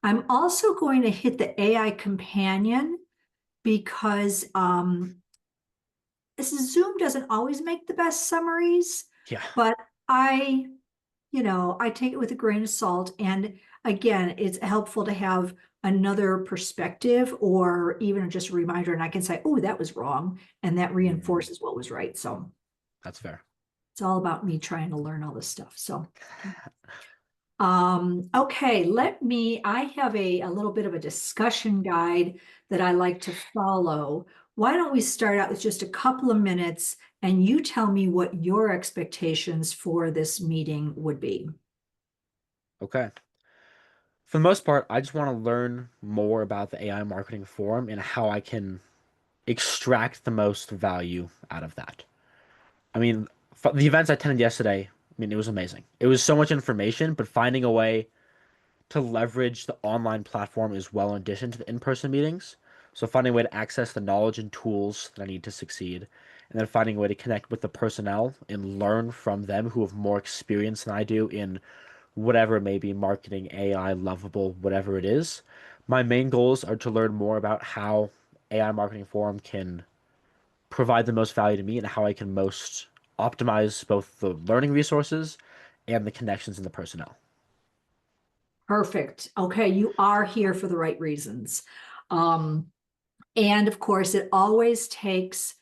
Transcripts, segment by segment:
I'm also going to hit the AI companion because Zoom doesn't always make the best summaries, Yeah. but I take it with a grain of salt. And again, it's helpful to have another perspective or even just a reminder. And I can say, oh, that was wrong. And that Mm, reinforces what was right. So that's fair. it's all about me trying to learn all this stuff. So, okay, I have a little bit of a discussion guide that I like to follow. Why don't we start out with just a couple of minutes and you tell me what your expectations for this meeting would be? Okay. For the most part, I just want to learn more about the AI marketing forum and how I can extract the most value out of that. I mean, the events I attended yesterday, I mean, it was amazing. It was so much information, but finding a way to leverage the online platform as well in addition to the in-person meetings. So finding a way to access the knowledge and tools that I need to succeed, and then finding a way to connect with the personnel and learn from them who have more experience than I do in whatever it may be, marketing, AI, lovable, whatever it is. My main goals are to learn more about how AI marketing forum can provide the most value to me and how I can most optimize both the learning resources and the connections in the personnel. Perfect. Okay, you are here for the right reasons. Um, and of course, it always takes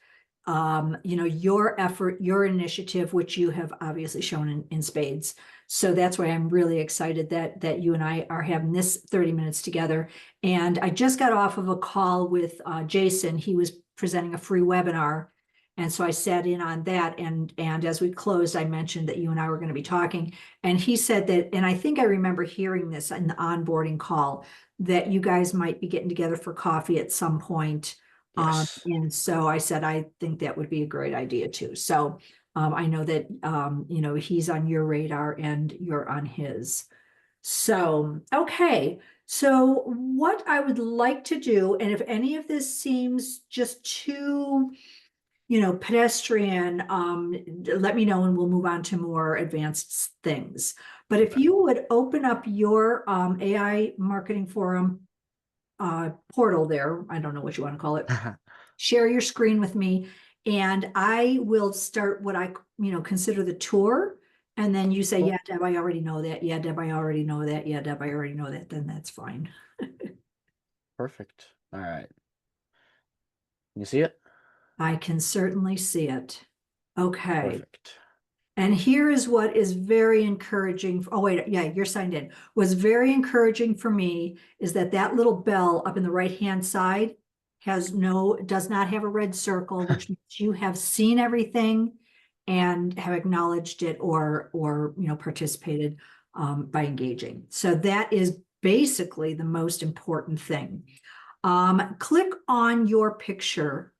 your effort, your initiative, which you have obviously shown in spades. So that's why I'm really excited that you and I are having this 30 minutes together. And I just got off of a call with Jason. He was presenting a free webinar. And so I sat in on that. And as we closed, I mentioned that you and I were going to be talking. And he said that, and I think I remember hearing this in the onboarding call, that you guys might be getting together for coffee at some point. Yes. And so I said, I think that would be a great idea too. So I know that, he's on your radar and you're on his. So, okay. So what I would like to do, and if any of this seems just too, pedestrian, let me know and we'll move on to more advanced things. But if Okay. you would open up your AI marketing forum portal there, I don't know what you want to call it, share your screen with me, and I will start what I, consider the tour. And then you say, Cool. yeah, Deb, I already know that. Yeah, Deb, I already know that. Yeah, Deb, I already know that. Then that's fine. Perfect. All right. You see it? I can certainly see it. Okay. Perfect. And here is what is very encouraging. Oh, wait, yeah, you're signed in. Was very encouraging for me is that little bell up in the right-hand side does not have a red circle, which means you have seen everything and have acknowledged it or participated by engaging. So that is basically the most important thing. Click on your picture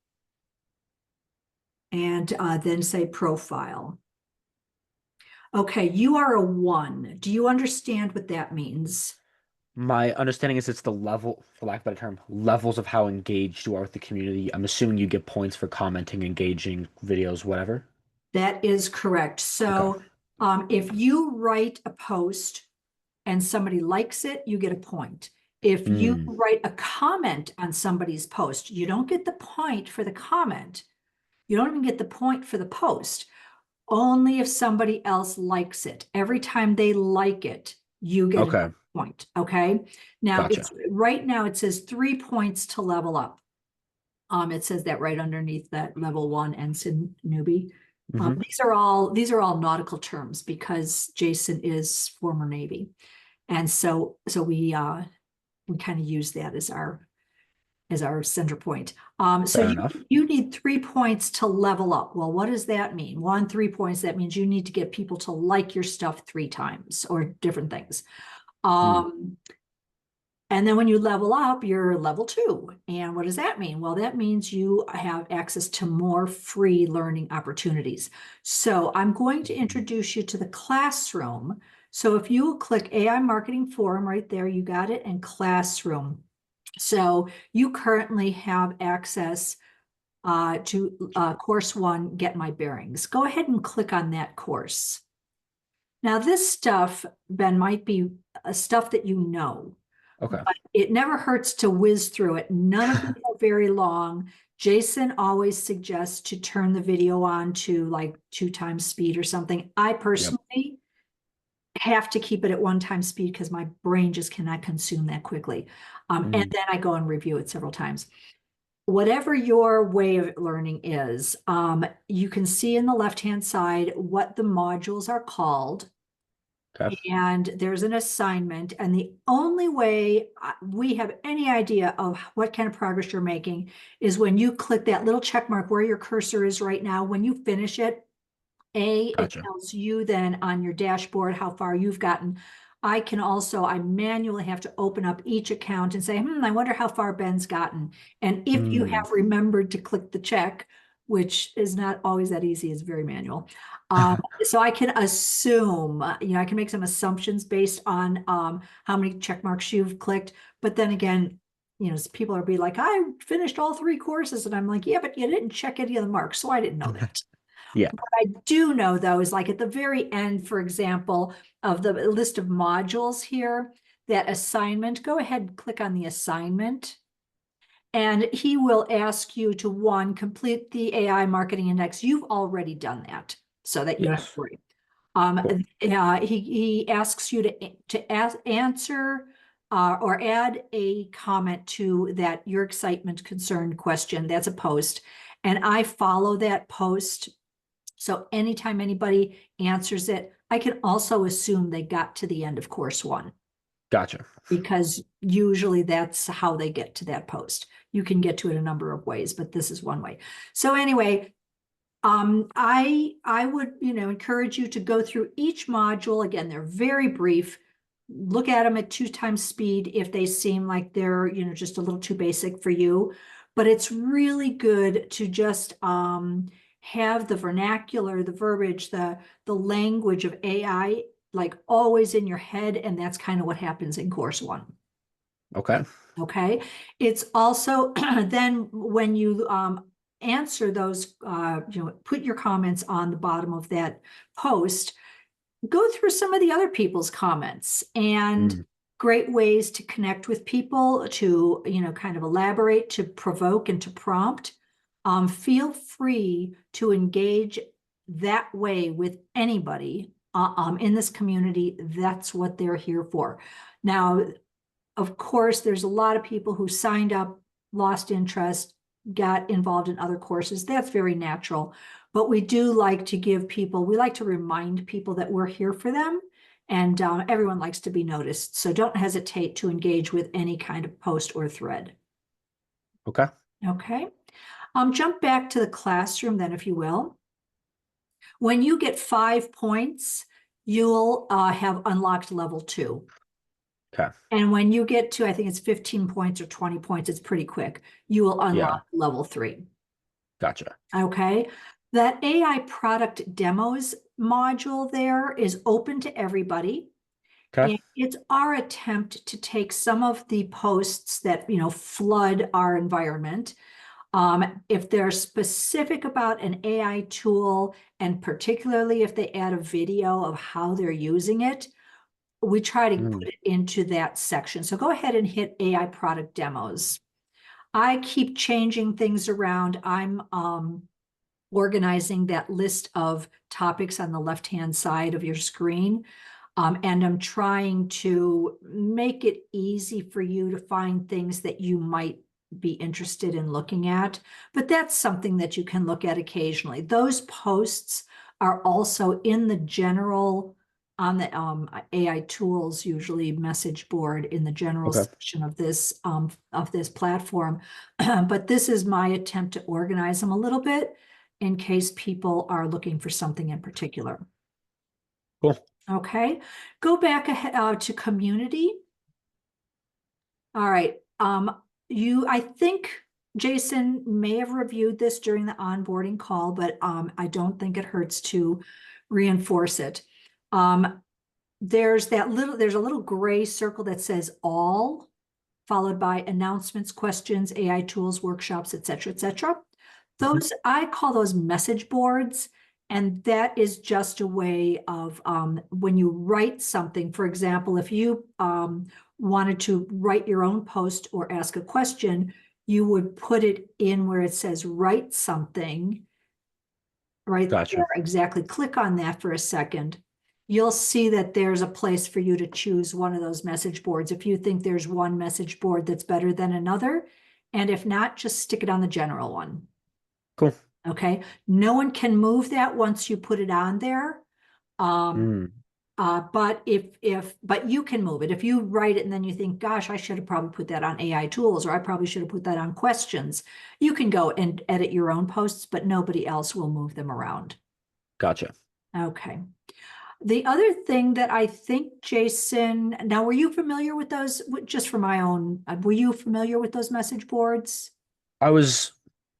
and then say profile. Okay, you are a one. Do you understand what that means? My understanding is it's the level, for lack of a better term, levels of how engaged you are with the community. I'm assuming you get points for commenting, engaging videos, whatever. That is correct. Okay. So if you write a post and somebody likes it, you get a point. If you Mm, write a comment on somebody's post, you don't get the point for the comment. You don't even get the point for the post. Only if somebody else likes it. Every time they like it, you get a okay. point. Okay. Now Gotcha. it's right now it says 3 points to level up. It says that right underneath that level one Ensign Newbie. Hmm. These are all nautical terms because Jason is former Navy, and so we kind of use that as our center point. So Fair you enough. you need 3 points to level up. Well, what does that mean? 3 points. That means you need to get people to like your stuff 3 times or different things. Mm, Um, and then when you level up, you're level two. And what does that mean? Well, that means you have access to more free learning opportunities. So I'm going to introduce you to the classroom. So if you will click AI Marketing Forum right there, you got it, and Classroom. So you currently have access to course one, Get My Bearings. Go ahead and click on that course. Now, this stuff, Ben, might be stuff that you know. Okay. It never hurts to whiz through it. None of them are very long. Jason always suggests to turn the video on to like 2 times speed or something. I Yep. personally have to keep it at 1 time speed because my brain just cannot consume that quickly. And Mhm. then I go and review it several times. Whatever your way of learning is, you can see in the left-hand side what the modules are called. Okay. And there's an assignment, and the only way we have any idea of what kind of progress you're making is when you click that little check mark where your cursor is right now. When you finish it, it Gotcha. tells you then on your dashboard how far you've gotten. I manually have to open up each account and say, I wonder how far Ben's gotten. And if you Mm. have remembered to click the check, which is not always that easy, it's very manual. So I can assume, I can make some assumptions based on how many check marks you've clicked. But then again, people are be like, I finished all 3 courses. And I'm like, yeah, but you didn't check any of the marks. So I didn't know that. Yeah. What I do know though is like at the very end, for example, of the list of modules here, that assignment, go ahead and click on the assignment. And he will ask you to complete the AI marketing index. You've already done that so that you don't have to Yes. worry. Cool. He asks you to answer or add a comment to that your excitement concerned question. That's a post. And I follow that post. So anytime anybody answers it, I can also assume they got to the end of course 1 Gotcha. because usually that's how they get to that post. You can get to it a number of ways, but this is one way. So anyway, I would, encourage you to go through each module. Again, they're very brief. Look at them at 2 times speed if they seem like they're, just a little too basic for you. But it's really good to just have the vernacular, the verbiage, the language of AI like always in your head, and that's kind of what happens in course 1. Okay. Okay. It's also then when you answer those, put your comments on the bottom of that post, go through some of the other people's comments and Mm. great ways to connect with people, to, kind of elaborate, to provoke and to prompt. Feel free to engage that way with anybody in this community. That's what they're here for. Now, of course, there's a lot of people who signed up, lost interest, got involved in other courses. That's very natural. But we do like to we like to remind people that we're here for them. And everyone likes to be noticed. So don't hesitate to engage with any kind of post or thread. Okay. Okay. Jump back to the classroom then, if you will. When you get 5 points, you'll have unlocked level 2. Okay. And when you get to, I think it's 15 points or 20 points, it's pretty quick. You will Yeah. unlock level 3. Gotcha. Okay. That AI product demos module there is open to everybody. Okay. And it's our attempt to take some of the posts that, flood our environment. If they're specific about an AI tool, and particularly if they add a video of how they're using it, we try to Mm. put it into that section. So go ahead and hit AI product demos. I keep changing things around. I'm organizing that list of topics on the left-hand side of your screen. And I'm trying to make it easy for you to find things that you might be interested in looking at. But that's something that you can look at occasionally. Those posts are also in the general, on the AI tools, usually message board in the general Okay. section of this platform. But this is my attempt to organize them a little bit in case people are looking for something in particular. Cool. Okay, go back ahead to community. All right, I think Jason may have reviewed this during the onboarding call, but I don't think it hurts to reinforce it. There's a little gray circle that says all, followed by announcements, questions, AI tools, workshops, et cetera, et cetera. Those, I call those message boards. And that is just a way of when you write something, for example, if you wanted to write your own post or ask a question, you would put it in where it says write something right Gotcha. there. Exactly. Click on that for a second. You'll see that there's a place for you to choose one of those message boards. If you think there's one message board that's better than another, and if not, just stick it on the general one. Cool. Okay. No one can move that once you put it on there. Mm, But but you can move it. If you write it and then you think, gosh, I should have probably put that on AI tools, or I probably should have put that on questions, you can go and edit your own posts, but nobody else will move them around. gotcha. Okay. The other thing that I think, Jason, now were you familiar with those, just for my own, were you familiar with those message boards? I was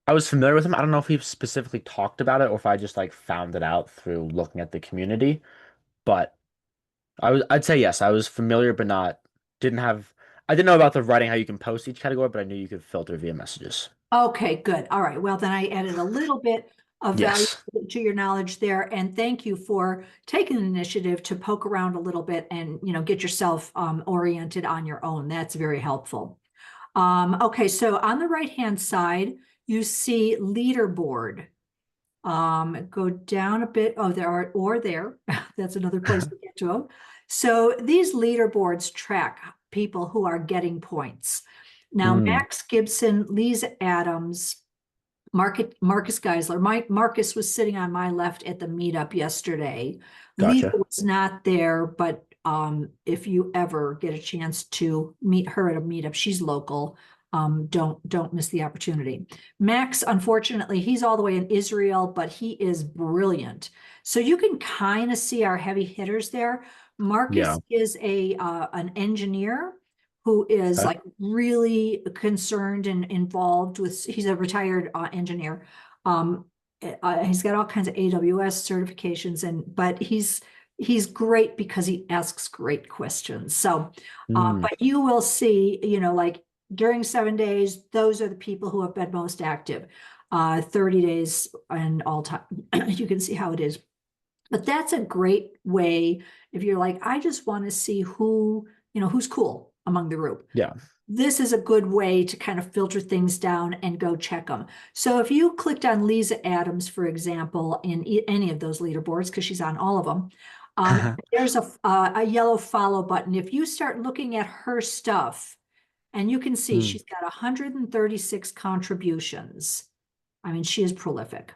I was familiar with him. I don't know if he specifically talked about it or if I just like found it out through looking at the community, but I'd say yes, I was familiar but not didn't have I didn't know about the writing how you can post each category, but I knew you could filter via messages. Okay, good. All right. Well, then I added a little bit of value Yes. to your knowledge there. And thank you for taking the initiative to poke around a little bit and, get yourself oriented on your own. That's very helpful. Okay, so on the right-hand side, you see leaderboard. Go down a bit. Oh, there are, or there. That's another place to get to them. So these leaderboards track people who are getting points. Now, Mm, Max Gibson, Liza Adams, Marcus Geisler. Marcus was sitting on my left at the meetup yesterday. Lisa gotcha. was not there, but if you ever get a chance to meet her at a meetup, she's local. Don't miss the opportunity. Max, unfortunately, he's all the way in Israel, but he is brilliant. So you can kind of see our heavy hitters there. Yeah. Marcus is an engineer who is Okay. like really concerned and involved with, he's a retired engineer. He's got all kinds of AWS certifications but he's great because he asks great questions. So, Mm, but you will see, like during 7 days, those are the people who have been most active. 30 days and all time, you can see how it is. But that's a great way if you're like, I just want to see who's cool among the group. yeah. This is a good way to kind of filter things down and go check them. So if you clicked on Liza Adams, for example, in any of those leaderboards, because she's on all of them, there's a yellow follow button. If you start looking at her stuff, and you can see Mm, she's got 136 contributions. I mean, she is prolific.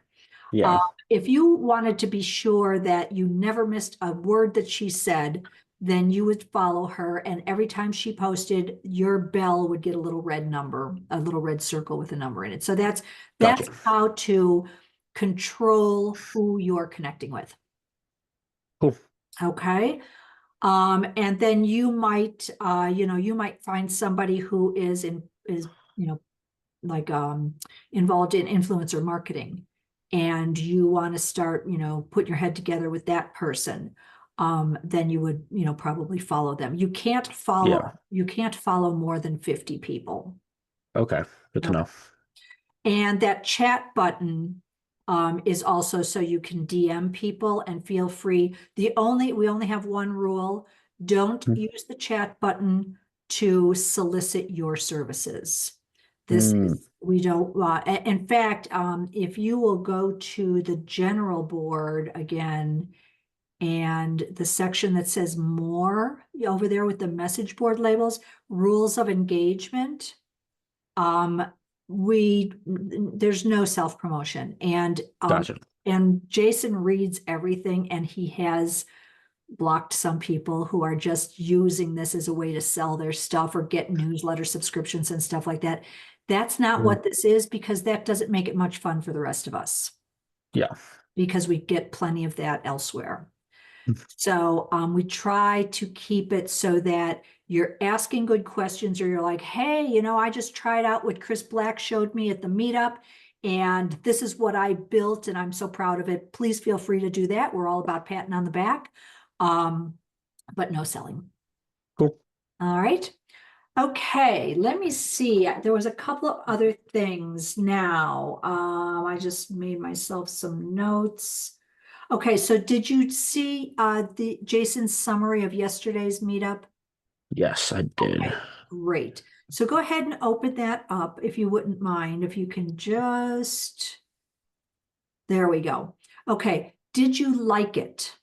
Uh, yeah. if you wanted to be sure that you never missed a word that she said, then you would follow her. And every time she posted, your bell would get a little red number, a little red circle with a number in it. So that's Gotcha. how to control who you're connecting with. Cool. Okay. And then you might find somebody who is like involved in influencer marketing, and you want to start put your head together with that person. Then you would probably follow them. Yeah. You can't follow more than 50 people. Okay. Good to Okay. know. And that chat button is also so you can DM people, and feel free. We only have one rule: don't Mm, use the chat button to solicit your services. mm, We don't, in fact, if you will go to the general board again, and the section that says more over there with the message board labels, rules of engagement, um, there's no self-promotion. gotcha. And Jason reads everything, and he has blocked some people who are just using this as a way to sell their stuff or get newsletter subscriptions and stuff like that. That's not Mm, what this is, because that doesn't make it much fun for the rest of us, yeah. because we get plenty of that elsewhere. Mm, So we try to keep it so that you're asking good questions, or you're like, hey, I just tried out what Chris Black showed me at the meetup, and this is what I built, and I'm so proud of it. Please feel free to do that. We're all about patting on the back, but no selling. cool. All right. Okay, let me see. There was a couple of other things now. I just made myself some notes. Okay, so did you see the Jason's summary of yesterday's meetup? Yes, I did. Okay, great. So go ahead and open that up if you wouldn't mind. If you can just, there we go. Okay, did you like it?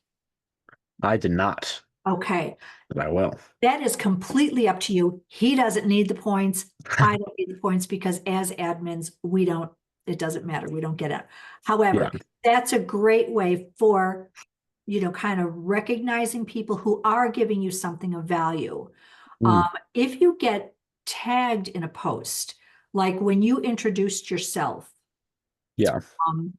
I did not, Okay, but I will. that is completely up to you. He doesn't need the points. I don't need the points because as admins, we don't, it doesn't matter. We don't get it. Yeah. However, that's a great way for, kind of recognizing people who are giving you something of value. Um, Mm, if you get tagged in a post, like when you introduced yourself, yeah. um,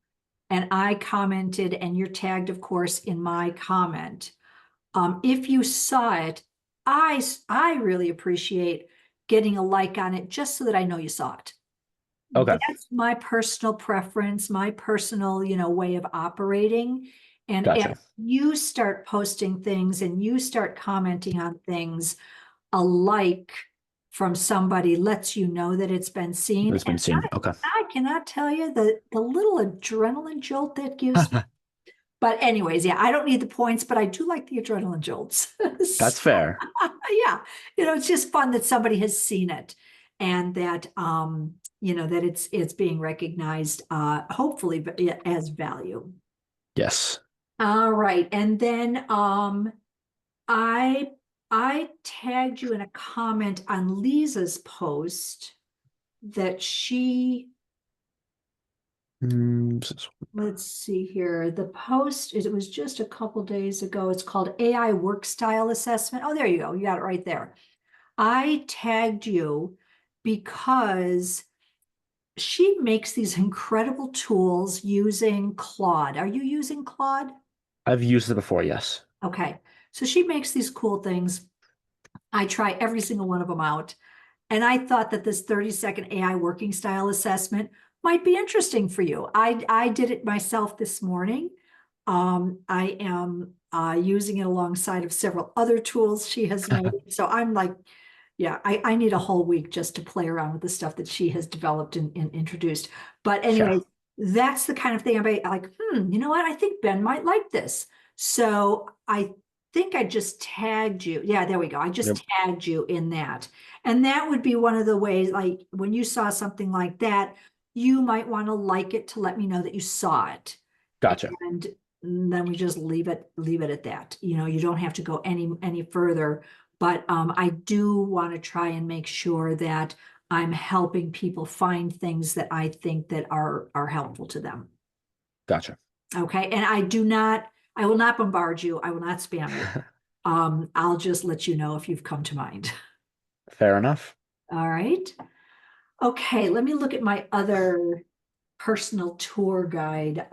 and I commented, and you're tagged, of course, in my comment. If you saw it, I really appreciate getting a like on it just so that I know you saw it. Okay. That's my personal preference, my personal, way of operating. And as Gotcha. you start posting things and you start commenting on things, a like from somebody lets you know that it's been seen. It's been And seen. Okay. I cannot tell you the little adrenaline jolt that gives me. But anyways, yeah, I don't need the points, but I do like the adrenaline jolts. That's So, fair. yeah, it's just fun that somebody has seen it and that that it's being recognized hopefully as value. Yes. All right. And then I I tagged you in a comment on Lisa's post that she, Mm, let's see here. The post it was just a couple days ago. It's called AI Work Style Assessment. Oh, there you go. You got it right there. I tagged you because she makes these incredible tools using Claude. Are you using Claude? I've used it before, yes. Okay. So she makes these cool things. I try every single one of them out. And I thought that this 30-second AI working style assessment might be interesting for you. I did it myself this morning. I am using it alongside of several other tools she has made. So I'm like, yeah, I need a whole week just to play around with the stuff that she has developed and introduced. But Yeah. anyway, that's the kind of thing I'm like, you know what? I think Ben might like this. So I think I just tagged you. Yeah, there we go. I just Yep. tagged you in that. And that would be one of the ways, like when you saw something like that, you might want to like it to let me know that you saw it. Gotcha. And then we just leave it at that. You don't have to go any further. But I do want to try and make sure that I'm helping people find things that I think that are helpful to them. Gotcha. Okay. And I will not bombard you. I will not spam you. I'll just let you know if you've come to mind. Fair enough. All right. Okay, let me look at my other personal tour guide.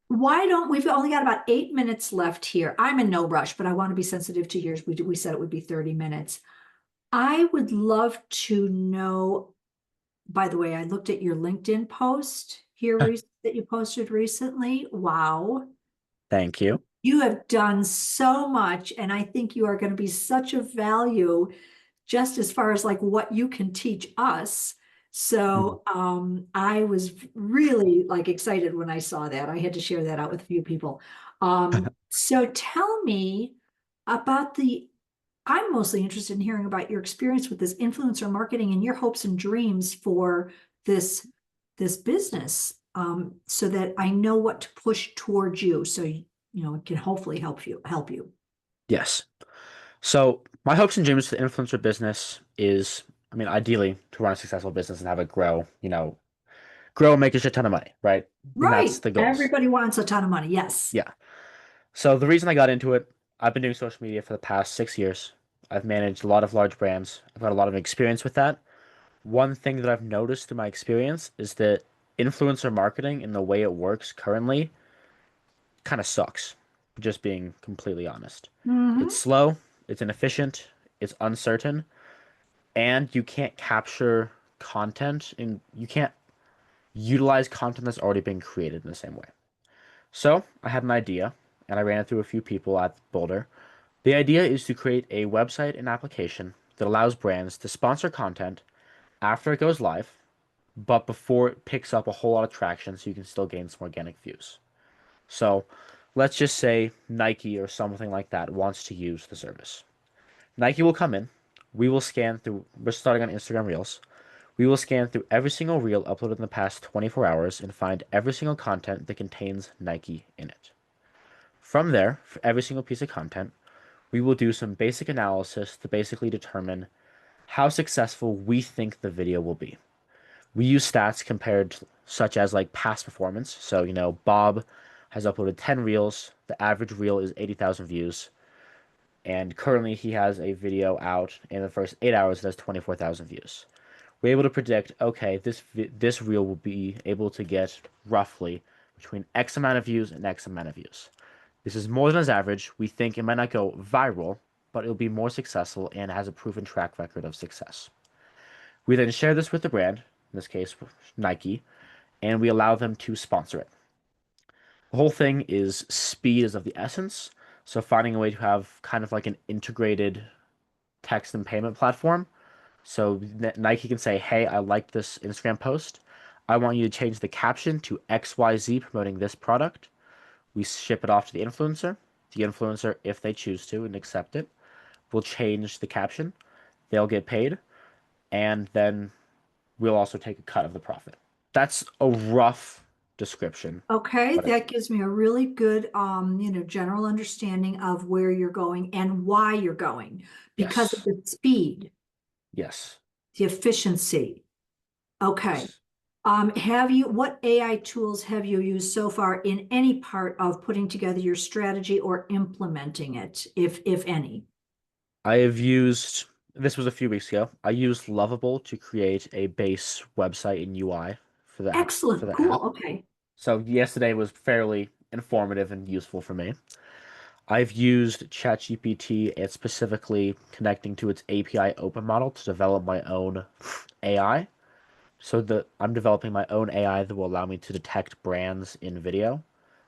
Why don't we've only got about 8 minutes left here. I'm in no rush, but I want to be sensitive to yours. We said it would be 30 minutes. I would love to know, by the way, I looked at your LinkedIn post here that you posted recently. Wow. Thank you. You have done so much, and I think you are going to be such a value just as far as like what you can teach us. Mhm. So I was really like excited when I saw that. I had to share that out with a few people. So tell me about I'm mostly interested in hearing about your experience with this influencer marketing and your hopes and dreams for this business, so that I know what to push towards you. So it can hopefully help you. Yes. So my hopes and dreams for the influencer business is, I mean, ideally to run a successful business and have it grow, grow and make a shit ton of money, right? And that's Right. the goals. Everybody wants a ton of money. Yes. Yeah. So the reason I got into it, I've been doing social media for the past 6 years. I've managed a lot of large brands. I've got a lot of experience with that. One thing that I've noticed through my experience is that influencer marketing and the way it works currently kind of sucks, just being completely honest. It's Hmm. slow, it's inefficient, it's uncertain, and you can't capture content and you can't utilize content that's already been created in the same way. So I had an idea and I ran it through a few people at Boulder. The idea is to create a website and application that allows brands to sponsor content after it goes live, but before it picks up a whole lot of traction so you can still gain some organic views. So let's just say Nike or something like that wants to use the service. Nike will come in. We will scan through, we're starting on Instagram Reels. We will scan through every single reel uploaded in the past 24 hours and find every single content that contains Nike in it. From there, for every single piece of content, we will do some basic analysis to basically determine how successful we think the video will be. We use stats compared, such as like past performance. So, Bob has uploaded 10 reels. The average reel is 80,000 views. And currently he has a video out in the first 8 hours that has 24,000 views. We're able to predict, okay, this reel will be able to get roughly between X amount of views and X amount of views. This is more than his average. We think it might not go viral, but it'll be more successful and has a proven track record of success. We then share this with the brand, in this case Nike, and we allow them to sponsor it. The whole thing is speed is of the essence. So finding a way to have kind of like an integrated text and payment platform. So Nike can say, hey, I liked this Instagram post. I want you to change the caption to XYZ promoting this product. We ship it off to the influencer. The influencer, if they choose to and accept it, will change the caption. They'll get paid. And then we'll also take a cut of the profit. That's a rough description. Okay, that gives me a really good, general understanding of where you're going and why you're going because of Yes. the speed, Yes. the efficiency. Okay. Yes. What AI tools have you used so far in any part of putting together your strategy or implementing it, if any? I have used, this was a few weeks ago. I used Lovable to create a base website and UI for Excellent, the cool, app. okay. So yesterday was fairly informative and useful for me. I've used ChatGPT and specifically connecting to its API open model to develop my own AI. I'm developing my own AI that will allow me to detect brands in video.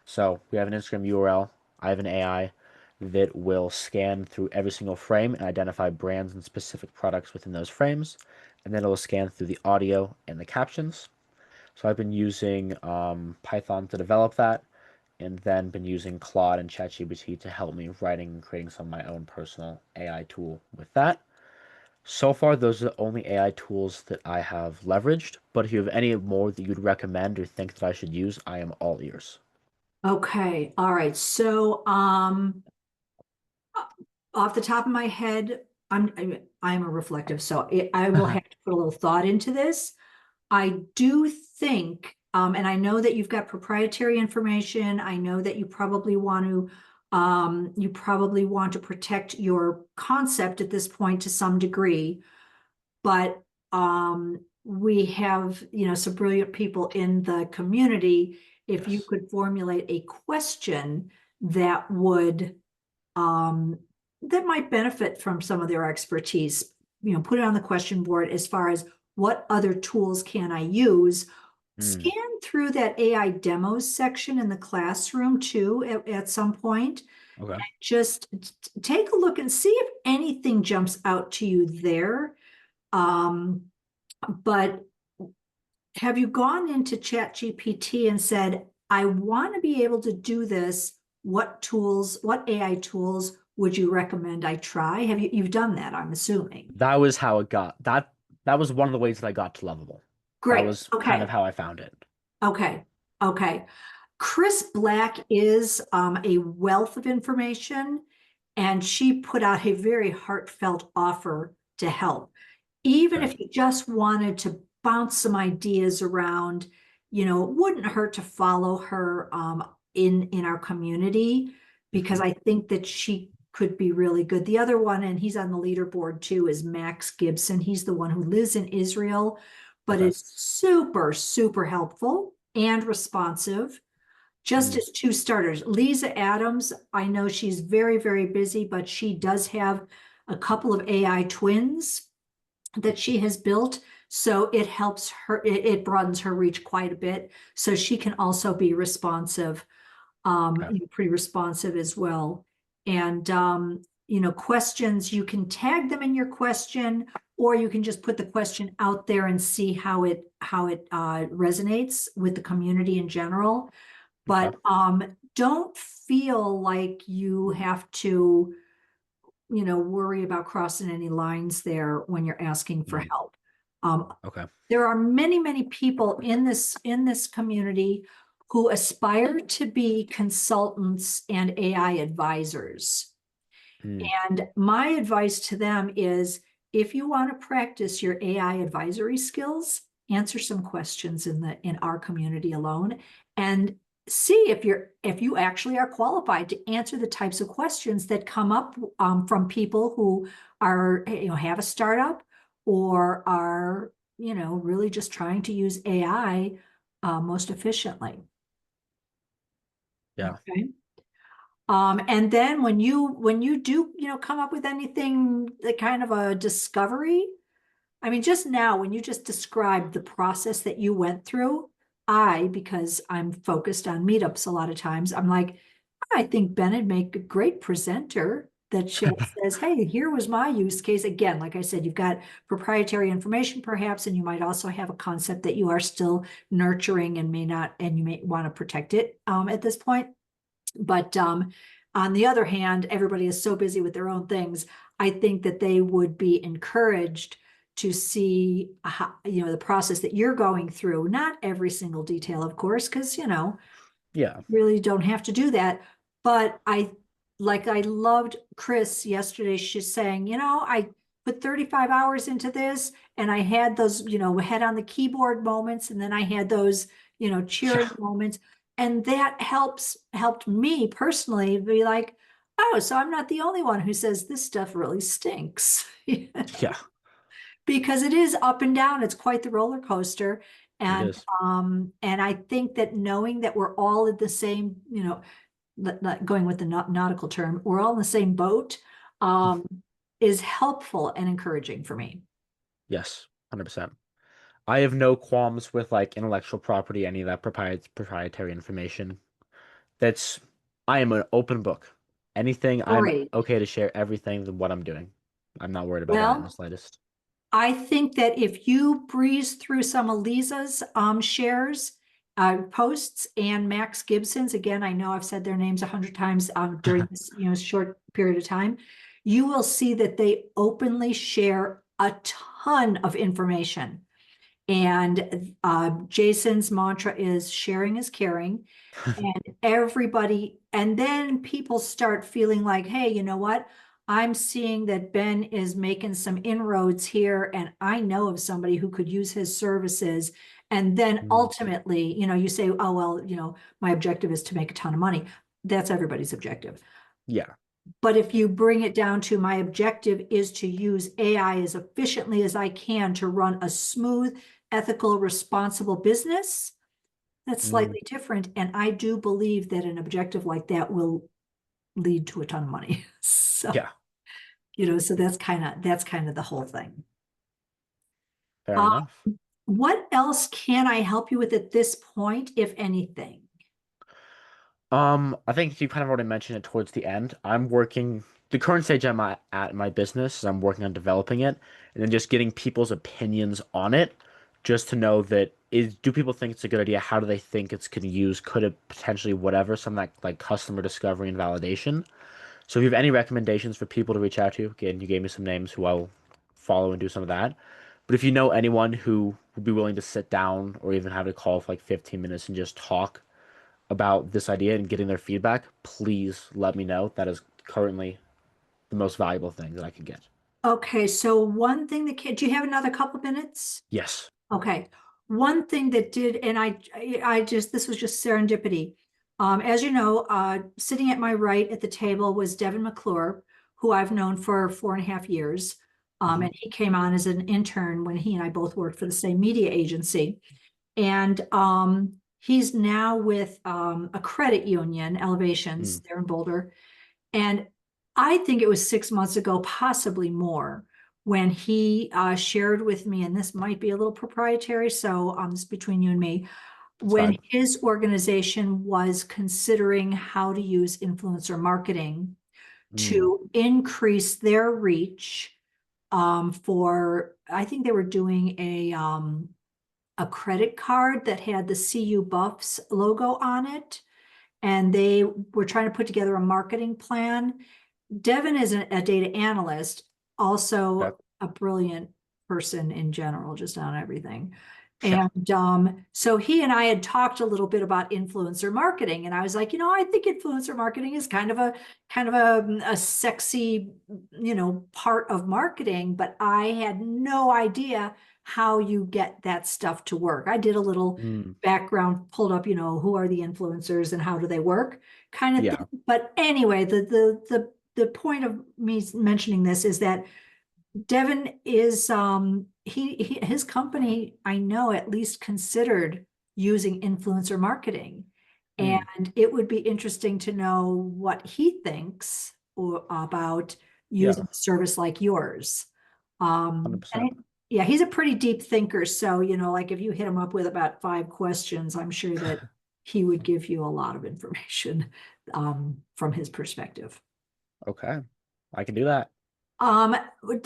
So we have an Instagram URL. I have an AI that will scan through every single frame and identify brands and specific products within those frames. And then it will scan through the audio and the captions. So I've been using Python to develop that, and then been using Claude and ChatGPT to help me writing and creating some of my own personal AI tool with that. So far, those are the only AI tools that I have leveraged, but if you have any more that you'd recommend or think that I should use, I am all ears. Okay, all right. So, off the top of my head, I'm a reflective, so I will have to put a little thought into this. I do think, and I know that you've got proprietary information. I know that you probably want to protect your concept at this point to some degree, but we have, some brilliant people in the community. If you Yes. could formulate a question that would that might benefit from some of their expertise, put it on the question board as far as what other tools can I use? Mm, Scan through that AI demos section in the classroom too at some point. okay. Just take a look and see if anything jumps out to you there. But have you gone into ChatGPT and said, I want to be able to do this? What AI tools would you recommend I try? You've done that, I'm assuming. That was how it got that. That was one of the ways that I got to Lovable. That Great. was kind of Okay. how I found it. Okay. Okay. Chris Black is a wealth of information, and she put out a very heartfelt offer to help. Even Okay. if you just wanted to bounce some ideas around, it wouldn't hurt to follow her in our community because Hmm. I think that she could be really good. The other one, and he's on the leaderboard too, is Max Gibson. He's the one who lives in Israel, but Okay. is super, super helpful and responsive. Just Mm, as two starters. Liza Adams, I know she's very, very busy, but she does have a couple of AI twins that she has built. So it helps her, it broadens her reach quite a bit. So she can also be responsive, okay. pretty responsive as well. And, questions, you can tag them in your question, or you can just put the question out there and see how it resonates with the community in general. Okay. But don't feel like you have to worry about crossing any lines there when you're asking for Mm, help. okay. There are many, many people in this community who aspire to be consultants and AI advisors. Mm, And my advice to them is, if you want to practice your AI advisory skills, answer some questions in our community alone, and see if you actually are qualified to answer the types of questions that come up from people who are, have a startup or are, really just trying to use AI most efficiently. yeah. Okay. And then when you do, come up with anything, the kind of a discovery, I mean, just now, when you just described the process that you went through, because I'm focused on meetups a lot of times, I'm like, I think Ben would make a great presenter that just says, hey, here was my use case. Again, like I said, you've got proprietary information perhaps, and you might also have a concept that you are still nurturing and you may want to protect it at this point. But on the other hand, everybody is so busy with their own things. I think that they would be encouraged to see how, the process that you're going through. Not every single detail, of course, because Yeah. really don't have to do that. But I loved Chris yesterday. She's saying, I put 35 hours into this, and I had those, head on the keyboard moments, and then I had those, cheering Yeah. moments. And that helped me personally be like, oh, so I'm not the only one who says this stuff really stinks. Yeah. Because it is up and down. It's quite the roller coaster. It And is. I think that knowing that we're all in the same, not going with the nautical term, we're all in the same boat, um, is helpful and encouraging for me. Yes. 100%. I have no qualms with like intellectual property, any of that proprietary information. That's I am an open book. Anything I'm Great. okay to share everything than what I'm doing. I'm not worried about that in the Well, slightest. I think that if you breeze through some of Lisa's shares, posts, and Max Gibson's, again, I know I've said their names 100 times during this short period of time, you will see that they openly share a ton of information. And Jason's mantra is sharing is caring. And everybody, and then people start feeling like, hey, you know what? I'm seeing that Ben is making some inroads here, and I know of somebody who could use his services. And then Mm, ultimately, you say, oh, well, my objective is to make a ton of money. That's everybody's objective. yeah. But if you bring it down to my objective is to use AI as efficiently as I can to run a smooth, ethical, responsible business, that's Mm, slightly different. And I do believe that an objective like that will lead to a ton of money. So, yeah. so that's kind of the whole thing. Fair Uh, enough. what else can I help you with at this point, if anything? I think you kind of already mentioned it towards the end. The current stage at in my business is I'm working on developing it and then just getting people's opinions on it just to know do people think it's a good idea? How do they think it's could use? Could it potentially whatever, some like customer discovery and validation. So if you have any recommendations for people to reach out to, again, you gave me some names who I'll follow and do some of that. But if you know anyone who would be willing to sit down or even have a call for like 15 minutes and just talk about this idea and getting their feedback, please let me know. That is currently the most valuable thing that I could get. Okay, so one thing do you have another couple minutes? Yes. Okay. One thing that did, and this was just serendipity. As you know, sitting at my right at the table was Devin McClure, who I've known for 4.5 years. Hmm. And he came on as an intern when he and I both worked for the same media agency. And he's now with a credit union, Mm. Elevations, there in Boulder. And I think it was 6 months ago, possibly more, when he shared with me, and this might be a little proprietary, so this is between you and me, It's when fine. his organization was considering how to use influencer marketing Mm. to increase their reach I think they were doing a credit card that had the CU Buffs logo on it, and they were trying to put together a marketing plan. Devin is a data analyst, Okay. also a brilliant person in general, just on everything. Yeah. And so he and I had talked a little bit about influencer marketing, and I was like, I think influencer marketing is kind of a sexy, part of marketing, but I had no idea how you get that stuff to work. I did a little Mm, background, pulled up, who are the influencers and how do they work, kind of yeah. thing. But anyway, the point of me mentioning this is that Devin is his company, I know, at least considered using influencer marketing. Mm, And it would be interesting to know what he thinks about yeah. using a service like yours. And 100%. yeah, he's a pretty deep thinker. So, like if you hit him up with about 5 questions, I'm sure that he would give you a lot of information from his perspective. Okay. I can do that. Um,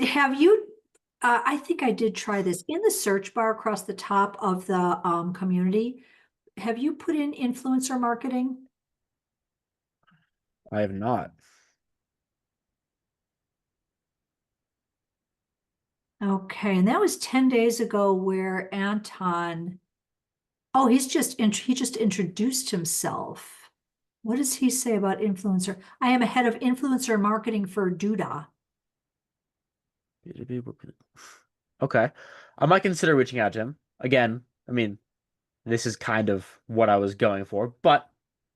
have you, I think I did try this in the search bar across the top of the community. Have you put in influencer marketing? I have not. Okay, and that was 10 days ago where Anton, oh, he just introduced himself. What does he say about influencer? I am a head of influencer marketing for Duda. Okay. I might consider reaching out to him. Again, I mean, this is kind of what I was going for, but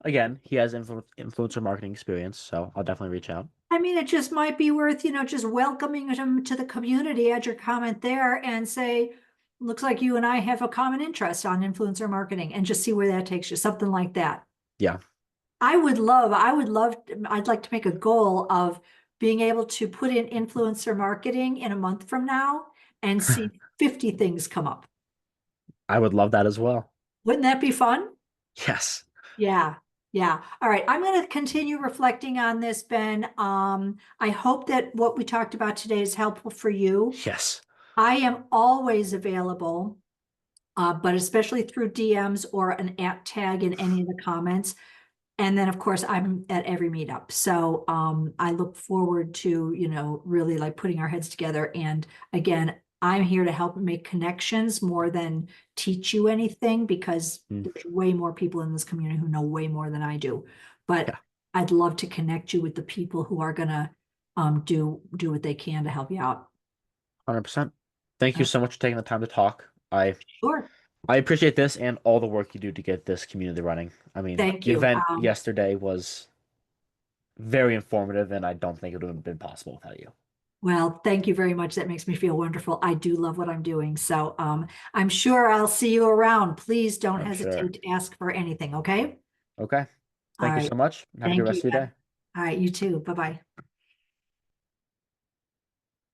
again, he has influencer marketing experience, so I'll definitely reach out. I mean, it just might be worth, just welcoming him to the community, add your comment there and say, looks like you and I have a common interest on influencer marketing and just see where that takes you, something like that. Yeah. I'd like to make a goal of being able to put in influencer marketing in a month from now and see 50 things come up. I would love that as well. Wouldn't that be fun? Yes. Yeah. Yeah. All right. I'm going to continue reflecting on this, Ben. I hope that what we talked about today is helpful for you. Yes. I am always available, but especially through DMs or an at tag in any of the comments. And then, of course, I'm at every meetup. So I look forward to, really like putting our heads together. And again, I'm here to help make connections more than teach you anything because Mm, there's way more people in this community who know way more than I do. But yeah. I'd love to connect you with the people who are gonna do what they can to help you out. 100%. Thank you so much for taking the time to talk. Sure. I appreciate this and all the work you do to get this community running. I mean, Thank the you. event yesterday was very informative, and I don't think it would have been possible without you. Well, thank you very much. That makes me feel wonderful. I do love what I'm doing. So I'm sure I'll see you around. Please don't I'm sure. hesitate to ask for anything, okay? Okay. All Thank you right. so much, and have a good Thank rest you, of your Ben. day. All right, you too. Bye-bye.